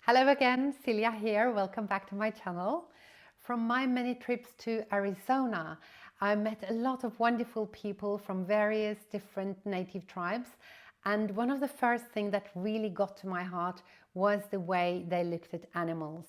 Hello again, Celia here. Welcome back to my channel. From my many trips to Arizona, I met a lot of wonderful people from various different native tribes. And one of the first things that really got to my heart was the way they looked at animals.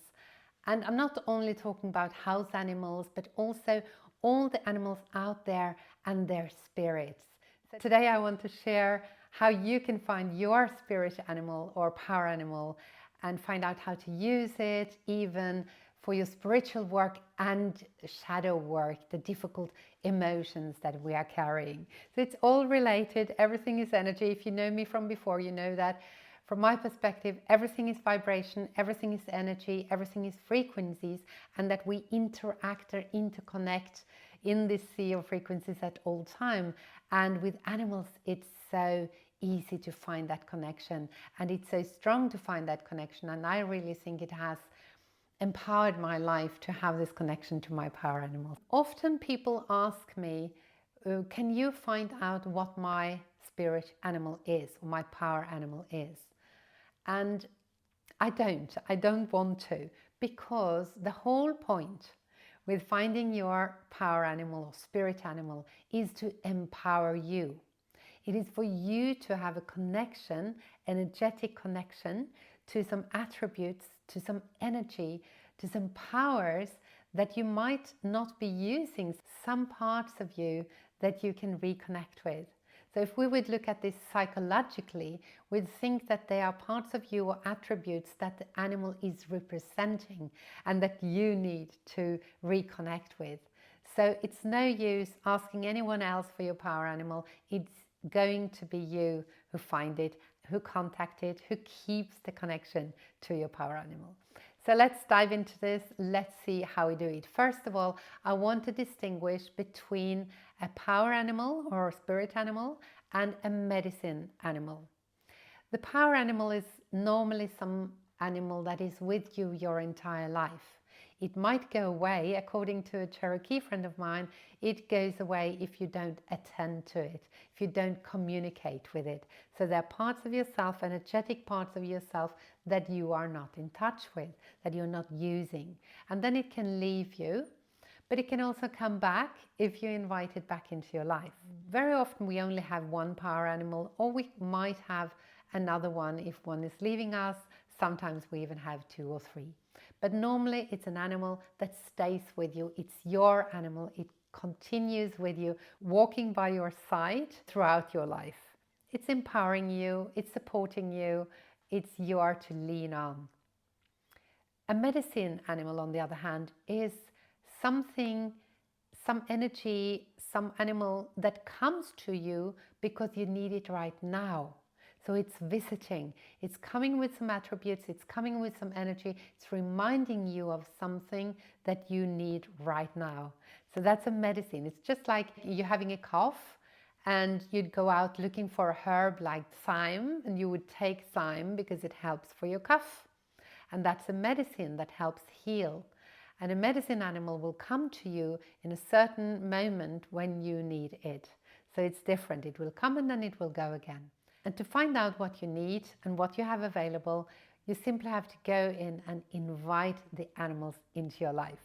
And I'm not only talking about house animals, but also all the animals out there and their spirits. So today I want to share how you can find your spirit animal or power animal and find out how to use it even for your spiritual work and shadow work, the difficult emotions that we are carrying. So it's all related. Everything is energy. If you know me from before, you know that from my perspective, everything is vibration, everything is energy, everything is frequencies, and that we interact or interconnect in this sea of frequencies at all time. And with animals, it's so easy to find that connection, and it's so strong to find that connection. And I really think it has empowered my life to have this connection to my power animals. Often people ask me, can you find out what my spirit animal is or my power animal is? And I don't want to, because the whole point with finding your power animal or spirit animal is to empower you. It is for you to have a connection, energetic connection to some attributes, to some energy, to some powers that you might not be using, some parts of you that you can reconnect with. So if we would look at this psychologically, we'd think that they are parts of you or attributes that the animal is representing and that you need to reconnect with. So it's no use asking anyone else for your power animal. It's going to be you who find it, who contact it, who keeps the connection to your power animal. So let's dive into this. Let's see how we do it. First of all, I want to distinguish between a power animal or a spirit animal and a medicine animal. The power animal is normally some animal that is with you your entire life. It might go away. According to a Cherokee friend of mine, it goes away if you don't attend to it, if you don't communicate with it. So there are parts of yourself, energetic parts of yourself, that you are not in touch with, that you're not using. And then it can leave you, but it can also come back if you invite it back into your life. Very often we only have one power animal, or we might have another one if one is leaving us. Sometimes we even have two or three. But normally it's an animal that stays with you. It's your animal. It continues with you, walking by your side throughout your life. It's empowering you. It's supporting you. It's yours to lean on. A medicine animal, on the other hand, is something, some energy, some animal that comes to you because you need it right now. So it's visiting, it's coming with some attributes, it's coming with some energy, it's reminding you of something that you need right now. So that's a medicine. It's just like you're having a cough and you'd go out looking for a herb like thyme, and you would take thyme because it helps for your cough. And that's a medicine that helps heal. And a medicine animal will come to you in a certain moment when you need it. So it's different. It will come and then it will go again. And to find out what you need and what you have available, you simply have to go in and invite the animals into your life.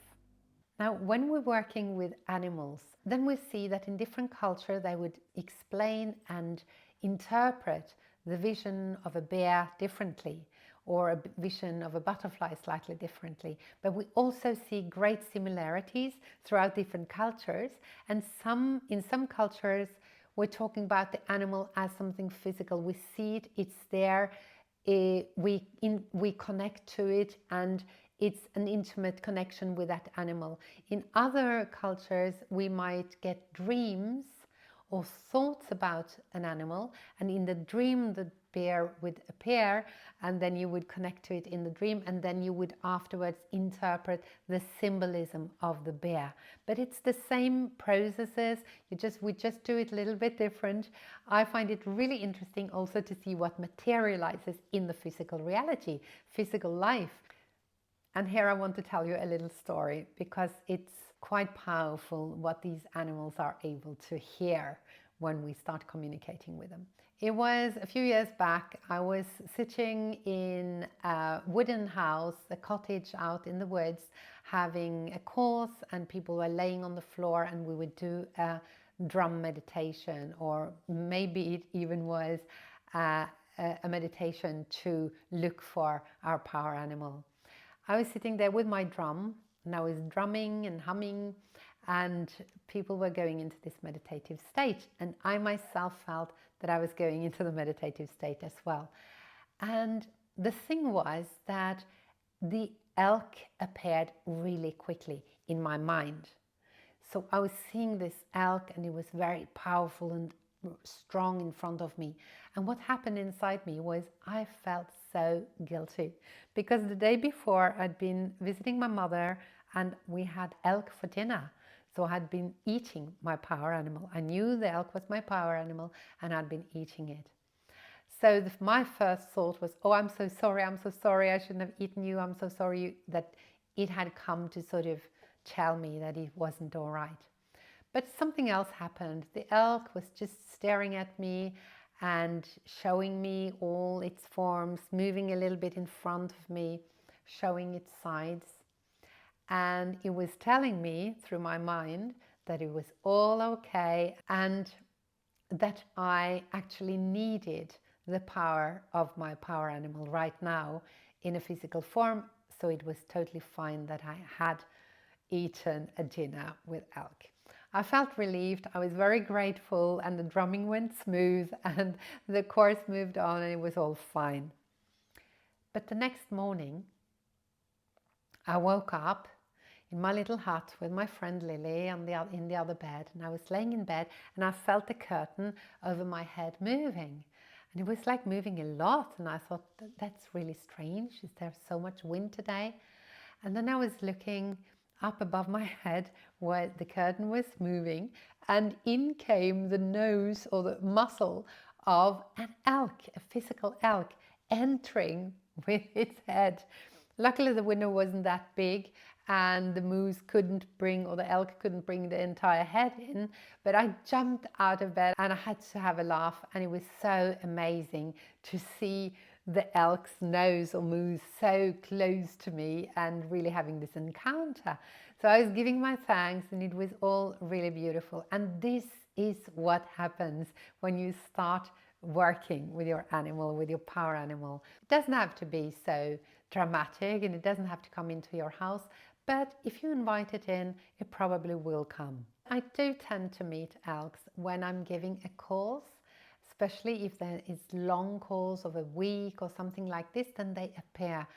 Now, when we're working with animals, then we see that in different cultures they would explain and interpret the vision of a bear differently, or a vision of a butterfly slightly differently. But we also see great similarities throughout different cultures, and in some cultures we're talking about the animal as something physical. We see it, it's there, we connect to it, and it's an intimate connection with that animal. In other cultures, we might get dreams or thoughts about an animal, and in the dream the bear would appear, and then you would connect to it in the dream, and then you would afterwards interpret the symbolism of the bear. But it's the same processes, we just do it a little bit different. I find it really interesting also to see what materializes in the physical reality, physical life. And here I want to tell you a little story, because it's quite powerful what these animals are able to hear when we start communicating with them. It was a few years back. I was sitting in a wooden house, a cottage out in the woods, having a course, and people were laying on the floor, and we would do a drum meditation, or maybe it even was a, a meditation to look for our power animal. I was sitting there with my drum, and I was drumming and humming, and people were going into this meditative state, and I myself felt that I was going into the meditative state as well. And the thing was that the elk appeared really quickly in my mind. So I was seeing this elk, and it was very powerful and strong in front of me. And what happened inside me was I felt so guilty, because the day before I'd been visiting my mother and we had elk for dinner. So I had been eating my power animal. I knew the elk was my power animal, and I'd been eating it. So my first thought was, oh, I'm so sorry, I shouldn't have eaten you, I'm so sorry that it had come to sort of tell me that it wasn't all right. But something else happened. The elk was just staring at me and showing me all its forms, moving a little bit in front of me, showing its sides. And it was telling me through my mind that it was all okay, and that I actually needed the power of my power animal right now in a physical form. So it was totally fine that I had eaten a dinner with elk. I felt relieved, I was very grateful, and the drumming went smooth, and the course moved on, and it was all fine. But the next morning, I woke up in my little hut with my friend Lily in the other bed, and I was laying in bed, and I felt the curtain over my head moving, and it was like moving a lot, and I thought, that's really strange. Is there so much wind today? And then I was looking up above my head where the curtain was moving, and in came the nose or the muzzle of an elk, a physical elk, entering with its head. Luckily the window wasn't that big, and the moose couldn't bring, or the elk couldn't bring the entire head in, but I jumped out of bed and I had to have a laugh, and it was so amazing to see the elk's nose or moose so close to me and really having this encounter. So I was giving my thanks, and it was all really beautiful. And this is what happens when you start working with your animal, with your power animal. It doesn't have to be so dramatic, and it doesn't have to come into your house, but if you invite it in, it probably will come. I do tend to meet elks when I'm giving a course, especially if there is long course of a week or something like this, then they appear.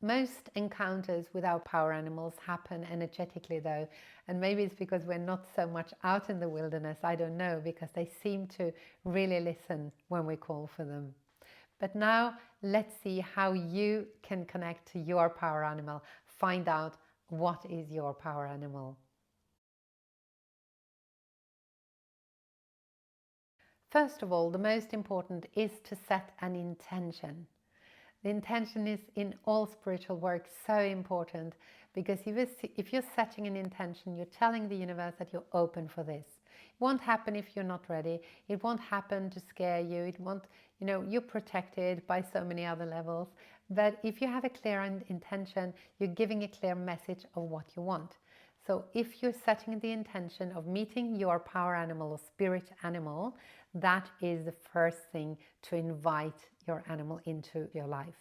Most encounters with our power animals happen energetically though, and maybe it's because we're not so much out in the wilderness, I don't know, because they seem to really listen when we call for them. But now let's see how you can connect to your power animal, find out what is your power animal. First of all, the most important is to set an intention. The intention is in all spiritual work so important, because if you're setting an intention, you're telling the universe that you're open for this. It won't happen if you're not ready. It won't happen to scare you. It won't, you're protected by so many other levels. But if you have a clear intention, you're giving a clear message of what you want. So if you're setting the intention of meeting your power animal or spirit animal, that is the first thing to invite your animal into your life.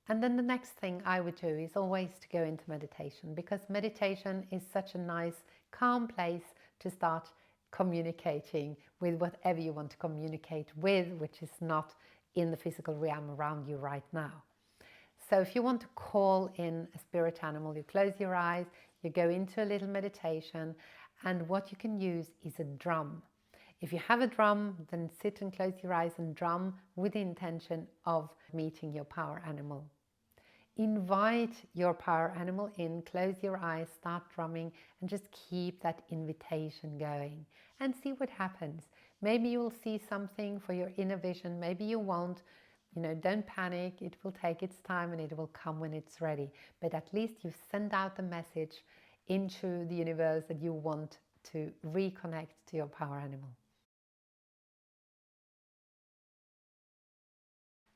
And then the next thing I would do is always to go into meditation, because meditation is such a nice, calm place to start communicating with whatever you want to communicate with, which is not in the physical realm around you right now. So if you want to call in a spirit animal, you close your eyes, you go into a little meditation, and what you can use is a drum. If you have a drum, then sit and close your eyes and drum with the intention of meeting your power animal. Invite your power animal in, close your eyes, start drumming, and just keep that invitation going and see what happens. Maybe you'll see something for your inner vision, maybe you won't. Don't panic, it will take its time and it will come when it's ready. But at least you've sent out the message into the universe that you want to reconnect to your power animal.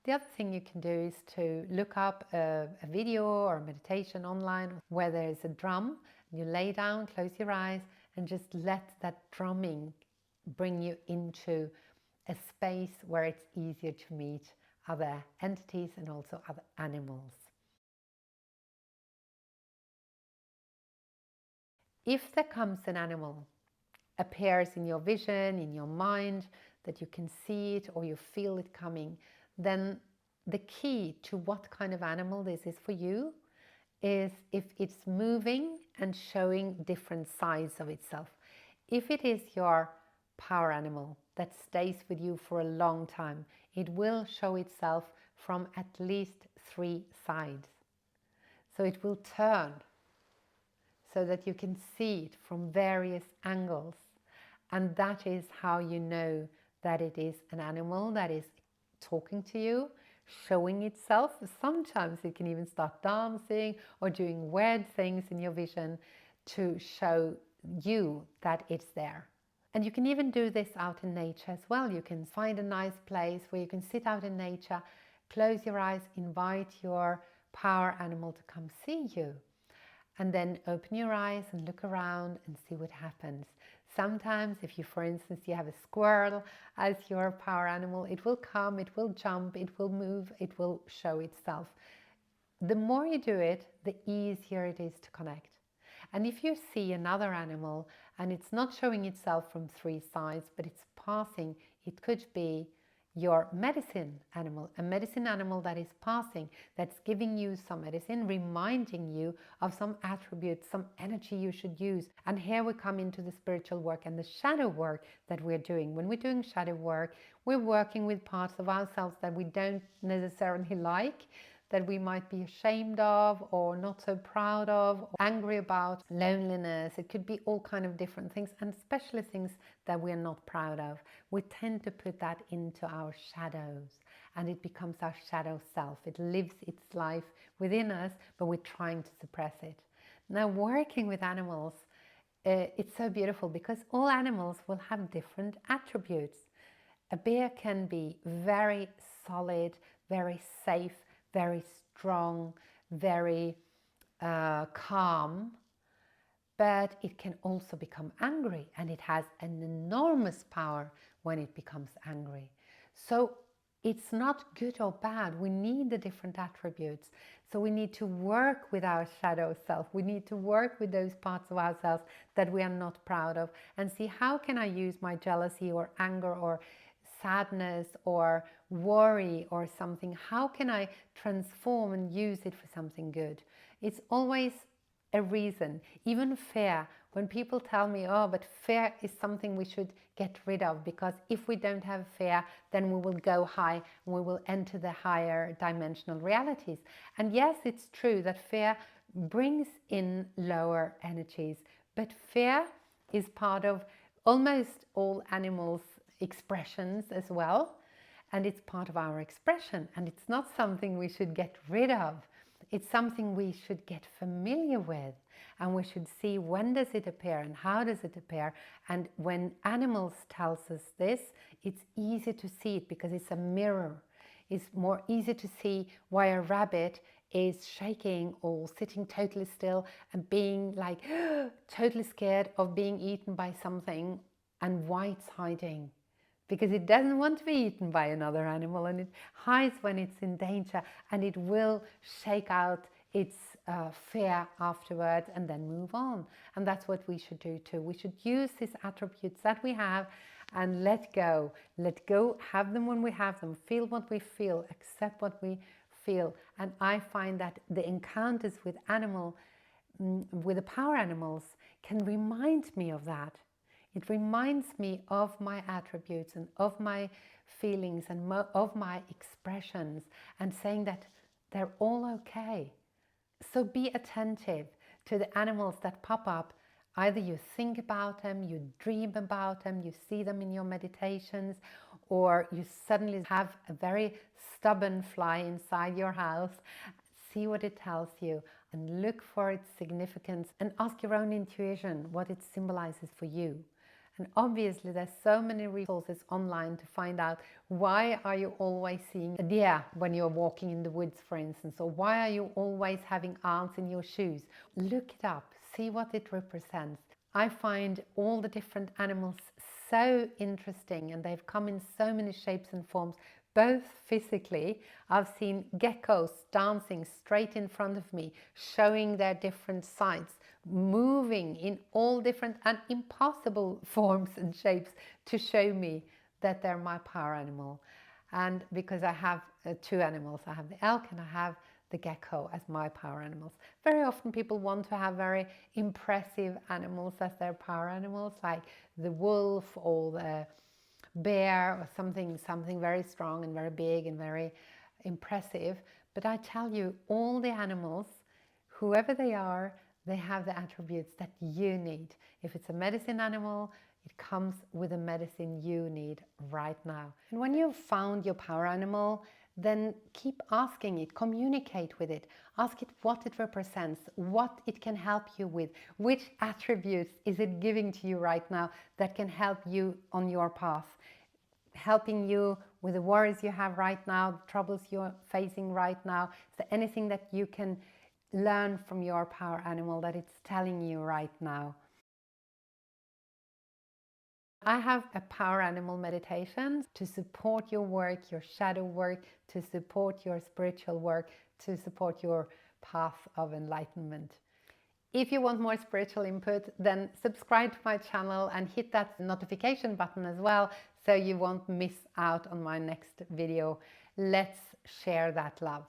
The other thing you can do is to look up a video or a meditation online where there is a drum. You lay down, close your eyes, and just let that drumming bring you into a space where it's easier to meet other entities and also other animals. If there comes an animal, appears in your vision, in your mind, that you can see it or you feel it coming, then the key to what kind of animal this is for you is if it's moving and showing different sides of itself. If it is your power animal that stays with you for a long time, it will show itself from at least 3 sides. So it will turn so that you can see it from various angles. And that is how you know that it is an animal that is talking to you, showing itself. Sometimes it can even start dancing or doing weird things in your vision to show you that it's there. And you can even do this out in nature as well. You can find a nice place where you can sit out in nature, close your eyes, invite your power animal to come see you. And then open your eyes and look around and see what happens. Sometimes if you, for instance, you have a squirrel as your power animal, it will come, it will jump, it will move, it will show itself. The more you do it, the easier it is to connect. And if you see another animal and it's not showing itself from 3 sides, but it's passing, it could be your medicine animal, a medicine animal that is passing, that's giving you some medicine, reminding you of some attributes, some energy you should use. And here we come into the spiritual work and the shadow work that we're doing. When we're doing shadow work, we're working with parts of ourselves that we don't necessarily like, that we might be ashamed of or not so proud of, or angry about, loneliness. It could be all kind of different things, and especially things that we're not proud of. We tend to put that into our shadows and it becomes our shadow self. It lives its life within us, but we're trying to suppress it. Now, working with animals, it's so beautiful because all animals will have different attributes. A bear can be very solid, very safe, very strong, very calm, but it can also become angry, and it has an enormous power when it becomes angry. So it's not good or bad. We need the different attributes. So we need to work with our shadow self. We need to work with those parts of ourselves that we are not proud of and see, how can I use my jealousy or anger or sadness or worry or something? How can I transform and use it for something good? It's always a reason. Even fear, when people tell me, oh, but fear is something we should get rid of, because if we don't have fear, then we will go high and we will enter the higher dimensional realities. And yes, it's true that fear brings in lower energies, but fear is part of almost all animals' expressions as well, and it's part of our expression, and it's not something we should get rid of. It's something we should get familiar with, and we should see, when does it appear and how does it appear. And when animals tells us this, it's easy to see it because it's a mirror. It's more easy to see why a rabbit is shaking or sitting totally still and being like totally scared of being eaten by something, and why it's hiding. Because it doesn't want to be eaten by another animal, and it hides when it's in danger, and it will shake out its fear afterwards and then move on. And that's what we should do too. We should use these attributes that we have and let go, have them when we have them, feel what we feel, accept what we feel. And I find that the encounters with the power animals can remind me of that. It reminds me of my attributes and of my feelings and of my expressions, and saying that they're all okay. So be attentive to the animals that pop up. Either you think about them, you dream about them, you see them in your meditations, or you suddenly have a very stubborn fly inside your house. See what it tells you. and look for its significance and ask your own intuition what it symbolizes for you. And obviously there's so many resources online to find out why are you always seeing a deer when you're walking in the woods, for instance, or why are you always having ants in your shoes. Look it up, see what it represents. I find all the different animals so interesting, and they've come in so many shapes and forms, both physically. I've seen geckos dancing straight in front of me, showing their different sides, moving in all different and impossible forms and shapes to show me that they're my power animal. And because I have two animals, I have the elk and I have the gecko as my power animals. Very often people want to have very impressive animals as their power animals, like the wolf or the bear or something very strong and very big and very impressive. But I tell you, all the animals, whoever they are, they have the attributes that you need. If it's a medicine animal, it comes with a medicine you need right now. And when you've found your power animal, then keep asking it, communicate with it, ask it what it represents, what it can help you with, which attributes is it giving to you right now that can help you on your path, helping you with the worries you have right now, the troubles you're facing right now. Is there anything that you can learn from your power animal that it's telling you right now? I have a power animal meditation to support your work, your shadow work, to support your spiritual work, to support your path of enlightenment. If you want more spiritual input, then subscribe to my channel and hit that notification button as well, so you won't miss out on my next video. Let's share that love.